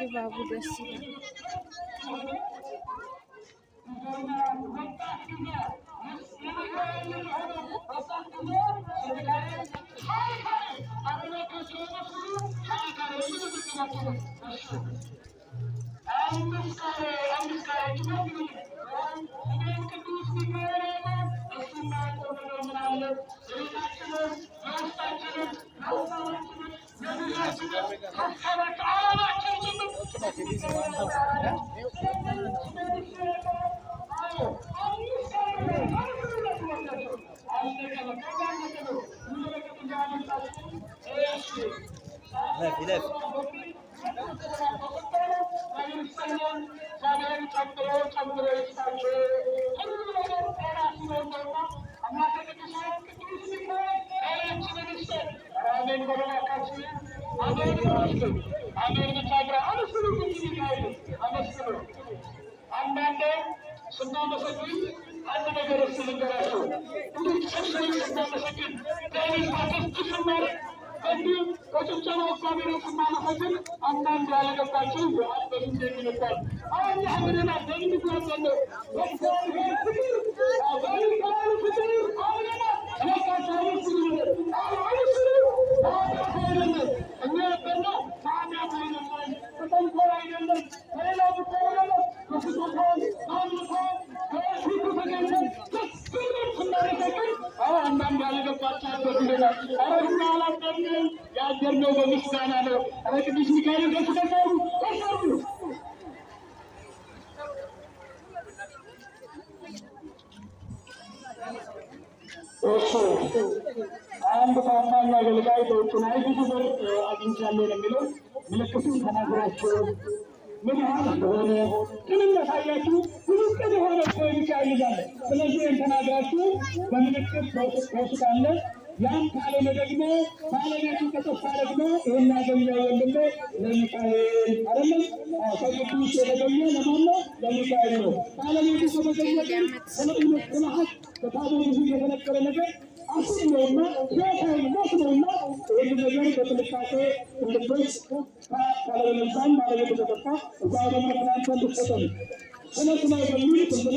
ድባቡ ደስ ይላል። አንድ ታማኝ አገልጋይ በውጭናይ ብዙ ብር አግኝቻለሁ የሚለው ምልክቱን ተናግራችሁ ምን ያህል እንደሆነ ግን ታያችሁ ብዙ ቀን የሆነ ሚካኤል ይዛለ። ስለዚህ ተናግራችሁ በምልክት በውስጥ አለ። ያን ካልሆነ ደግሞ ባለቤቱ ከጠፋ ደግሞ ይህን ያገኘው ወንድሜ ለሚካኤል አይደለም። ከቅዱስ የተገኘ ለማን ነው? ለሚካኤል ነው። ባለቤቱ ከተገኘ ግን ስለምትናሐት በታቦቱ የተነገረ ነገር አስነውና ያታው ነውና ይህን ነገር በጥንቃቄ እንድትወስ ካለለዛም ባለቤቱ ከጠፋ እዛው ደግሞ ትናንት እንድትሰጠን ስለዚህ በሚል ትንበለ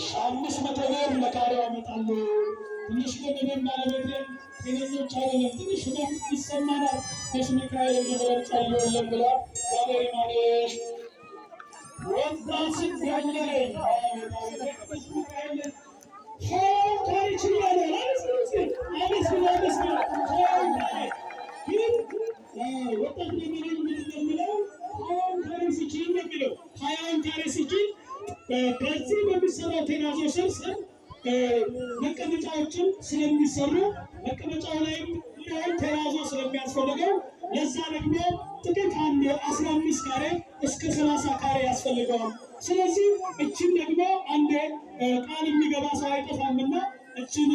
500 ብር ለካሬ ያመጣሉ። ትንሽ ግን እኔም ባለቤቴም ጤነኞች አይደለም፣ ትንሽ ህመም ይሰማናል። ቅዱስ ሚካኤል እንዲምረን ጸልዩልን ብሏል። እግዚአብሔር ይማርሽ። ወጣት ያለኝ ቅዱስ ሚካኤል ታሪች ያለ ወጣት የሚለው ሀያውን ካሬ ሲችል በዚህ በሚሰራው ቴራዞ ስር መቀመጫዎችን ስለሚሰሩ መቀመጫው ላይም ቴራዞ ስለሚያስፈልገው ለዛ ደግሞ ጥቂት አንድ 15 ካሬ እስከ 30 ካሬ ያስፈልገዋል። ስለዚህ እችን ደግሞ አንድ ቃል የሚገባ ሰው አይጠፋምና እችን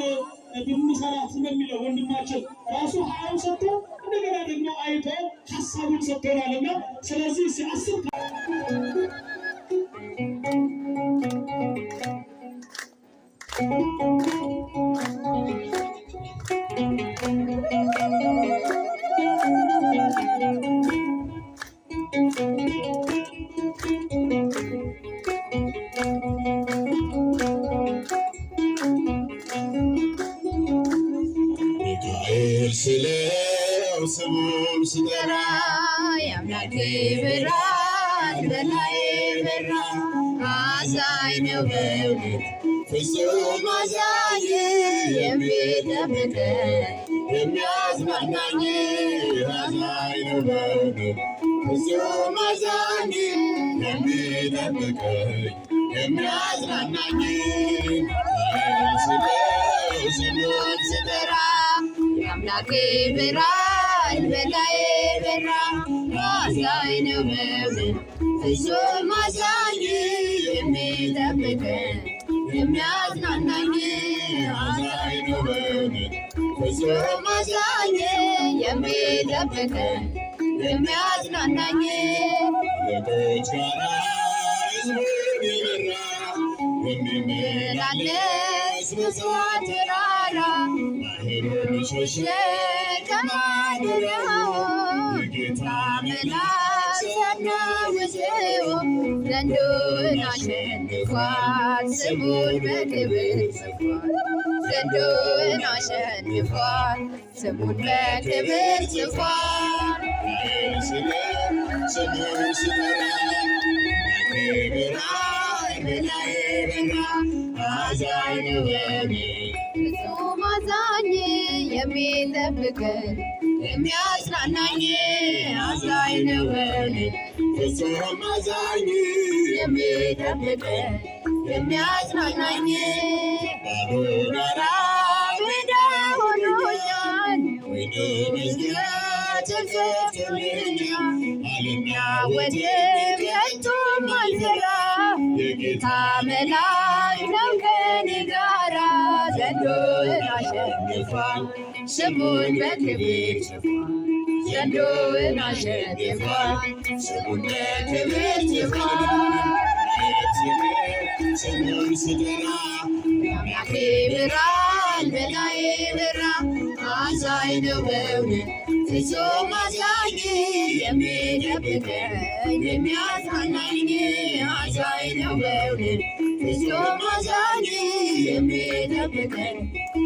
ብንሰራት እንደሚለው ወንድማችን ራሱ 20 ሰጥቶ እንደገና ደግሞ አይቶ ሀሳቡን ሰጥቶናልና ስለዚህ 10 ስሙን ስጠራ የአምላኬ ብርሃን በላዬ በራ። አዛኝ ነው በእውነት ፍጹም አዛኝ የሚጠብቀኝ የሚያጽናናኝ። አዛኝ ነው በእውነት ፍጹም አዛኝ የሚጠብቀኝ የሚያጽናናኝ። ስሙን ስጠራ የአምላኬ ብርሃን በላዬ በራ። አዛኝ ነው በእውነት ፍጹም አዛኝ የሚጠብቀኝ የሚያጽናናኝ። አዛኝ ነው በእውነት ፍጹም አዛኝ የሚጠብቀኝ የሚያጽናናኝ። ከበጎች ጋራ ሕዝቡን የመራ የሚመላለስ በጽዮን ተራራ ባህሩን ሸሸ ከማደሪያው የጌታ መልአክ ሲያናውጠው ዘንዶን አሸንፏል ስሙን በክብር ጽፏል። ዘንዶን አሸንፏል ስሙን በክብር ጽፏል። ስሙን ስጠራ ብርሃን በላዬ በራ። አዛኝ ነው በእውነት ፍጹም አዛኝ የሚጠብቀኝ የሚያጽናናኝ። አዛኝ ነው በእውነት ፍጹም አዛኝ የሚጠብቀኝ የሚያጽናናኝ። ባዶ ጋራ ሜዳ ሆኖኛል ወይን መዝጊያት ተዘግቶልኛል። አልናወጥም ከቶም አልፈራ የጌታ መልአክ ነው ከኔ ጋራ። ዘንዶን አሸንፏል ስሙን በክብር ጽፏል። ዘንዶን አሸንፏል ስሙን በክብር ጽፏል። ስሙን ስጠራ የአምላኬ ብርሃን በላዬ በራ። አዛኝ ነው በእውነት ፍጹም አዛኝ የሚጠብቀኝ የሚያጽናናኝ። አዛኝ ነው በእውነት ፍጹም አዛኝ የሚጠብቀኝ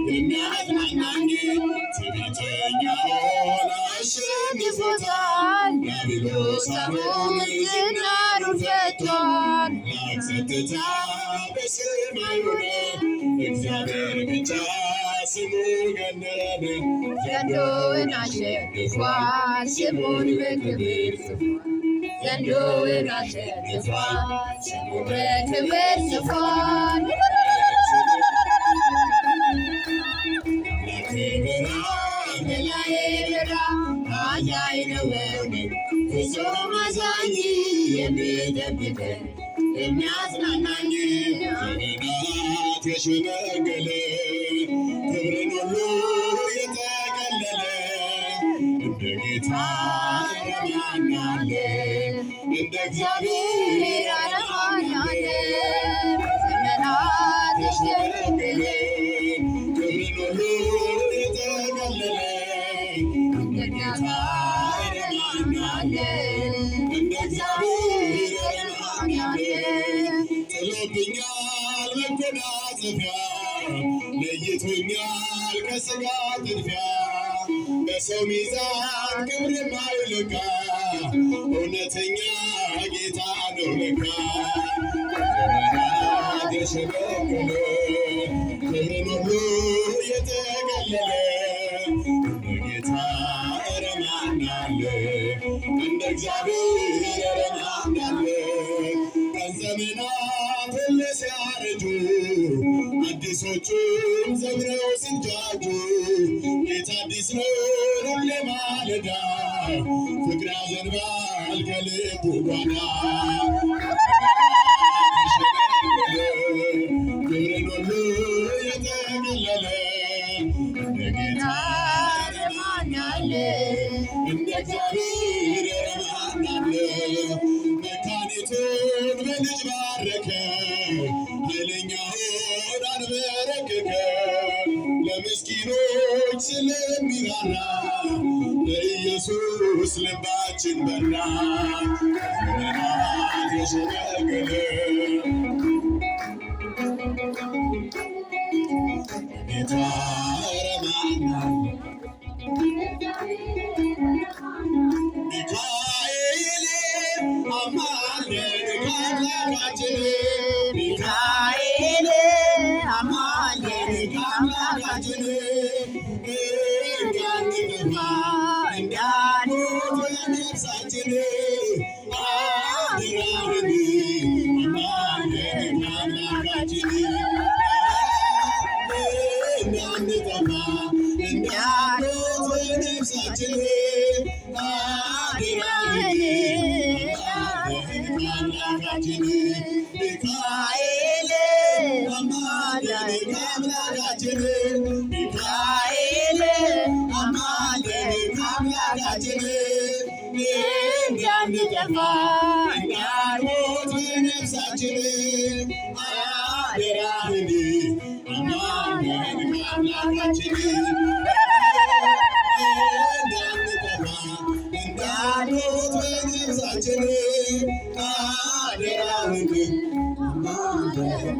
የሚያጽናናኝ። ትዕቢተኛውን አሸንፎታል ዲያብሎስ አሁን ዝናሩን ፈቷል። ጸጥታ በሰማይ ሆነ እግዚአብሔር ብቻ ስሙ ገነነ። ዘንዶን አሸንፏል ስሙን በክብር ጽፏል። ዘንዶን አሸንፏል ስሙን በክብር ጽፏል። በላዬ በራ አዛኝ ነው በእውነት ፍጹም አዛኝ የሚጠብቀኝ የሚያጽናናኝ። ዘመናት የሸነገለ ክብርን ሁሉ የጠቀለለ እንደ ጌታ ማን አለ? እንደ እግዚአብሔር ማን አለ? ዘመናት የሸነገለ ክብርን ሁሉ የጠቀለለ እንደ ጌታ ማን አለ? እንደ እግዚአብሔር ጥሎብኛል መጎናጸፊያ ለይቶኛል ከሥጋ ጥድፊያ በሰው ሚዛን ክብር የማይለካ እውነተኛ ጌታ ነው ለካ ዘመናት የሸመገለ ክብርን ሁሉ የተገለለ እንደ ጌታ ኧረ ማን አለ እንደ እግዚአብሔር ኧረ ማን አለ ቀን ዘመናት ሁሉ ሲያረጁ አዲሶቹም ዘምረው ሲንጃጁ ጌታ አዲስ ነው ሁሌ ማለዳ ፍቅር ያዘንባል ከልቡ ጓዳ ክብርን ሁሉ የተገለለ እንደ ጌታ ኧረ ማን አለ እንደ እግዚአብሔር ኧረ ማን አለ መካኒቱን በልጅ ባረከ ኃይለኛውን አንበረከከ ለምስኪኖች ስለሚራራ ለኢየሱስ ልባችን በራ ዘመናት የሸመገለ ጌታ ኧረ ማን አለ ሚካኤል አማልደን ከአምላካችን ሚካኤል አማልደን ከአምላካችን እንዳንጠፋ እንዳንሞት ነፍሳችን አደራህን አማልደን ከአምላካችን እንዳንጠፋ እንዳንሞት ነፍሳችን አደራህን አምላካችን ሚካኤል አማልደን ከአምላካችን ሚካኤል አማልደን ከአምላካችን እንዳንጠፋ እንዳንሞት ነፍሳችን አደራህን አማልደን ከአምላካችን እንዳንጠፋ እንዳንሞት ነፍሳችን አደራህን አማልደን